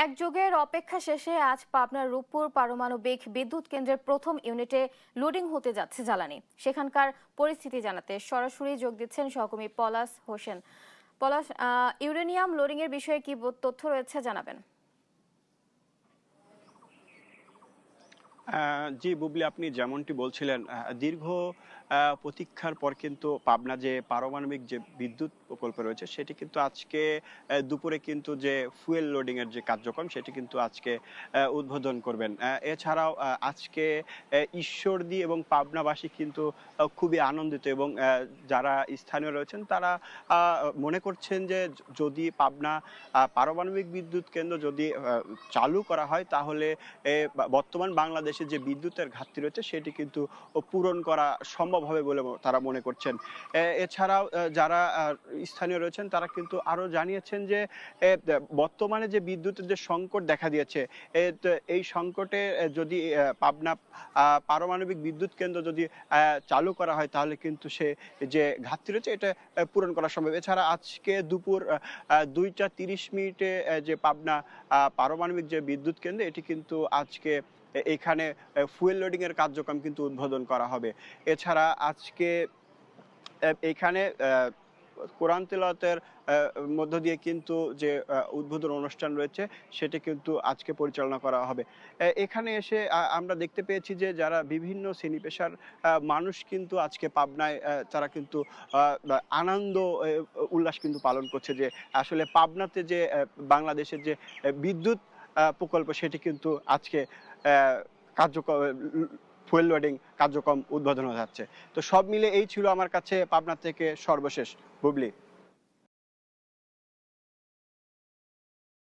একযুগের অপেক্ষা শেষে আজ পাবনার রূপপুর পারমাণবিক বিদ্যুৎ কেন্দ্রের প্রথম ইউনিটে লোডিং হতে যাচ্ছে জ্বালানি। সেখানকার পরিস্থিতি জানাতে সরাসরি যোগ দিচ্ছেন সহকর্মী পলাশ হোসেন। পলাশ, ইউরেনিয়াম লোডিং এর বিষয়ে কি তথ্য রয়েছে জানাবেন। জি বুবলি, আপনি যেমনটি বলছিলেন, দীর্ঘ প্রতীক্ষার পর কিন্তু পাবনা যে পারমাণবিক যে বিদ্যুৎ প্রকল্প রয়েছে সেটি কিন্তু আজকে দুপুরে কিন্তু যে ফুয়েল লোডিং এর যে কার্যক্রম সেটি কিন্তু আজকে উদ্বোধন করবেন। এছাড়াও আজকে ঈশ্বরদী এবং পাবনাবাসী কিন্তু খুবই আনন্দিত এবং যারা স্থানীয় রয়েছেন তারা মনে করছেন যে যদি পাবনা পারমাণবিক বিদ্যুৎ কেন্দ্র যদি চালু করা হয় তাহলে বর্তমান বাংলাদেশে যে বিদ্যুতের ঘাটতি রয়েছে সেটি কিন্তু পূরণ করা সম্ভব হবে বলে তারা মনে করছেন। এছাড়াও যারা স্থানীয় রয়েছেন তারা কিন্তু আরো জানিয়েছেন যে বর্তমানে যে বিদ্যুতের যে সংকট দেখা দিয়েছে, এই সংকটে যদি পাবনা পারমাণবিক বিদ্যুৎ কেন্দ্র যদি চালু করা হয় তাহলে কিন্তু সে যে ঘাটতি রয়েছে এটা পূরণ করা সম্ভব। এছাড়া আজকে দুপুর 2টা 30 মিনিটে যে পাবনা পারমাণবিক যে বিদ্যুৎ কেন্দ্র এটি কিন্তু আজকে এখানে ফুয়েল লোডিং এর কার্যক্রম কিন্তু উদ্বোধন করা হবে। এছাড়া আজকে এখানে কোরআন তেলাওয়াতের মধ্য দিয়ে কিন্তু যে উদ্বোধন অনুষ্ঠান রয়েছে সেটি কিন্তু আজকে পরিচালনা করা হবে। এখানে এসে আমরা দেখতে পেয়েছি যে যারা বিভিন্ন শ্রেণী পেশার মানুষ কিন্তু আজকে পাবনায় তারা কিন্তু আনন্দ উল্লাস কিন্তু পালন করছে যে আসলে পাবনাতে যে বাংলাদেশের যে বিদ্যুৎ প্রকল্প সেটি কিন্তু আজকে কার্যক্রম ফুয়েল লোডিং কার্যক্রম উদ্বোধন হয়ে যাচ্ছে। তো সব মিলে এই ছিল আমার কাছে পাবনা থেকে সর্বশেষ বুবলি।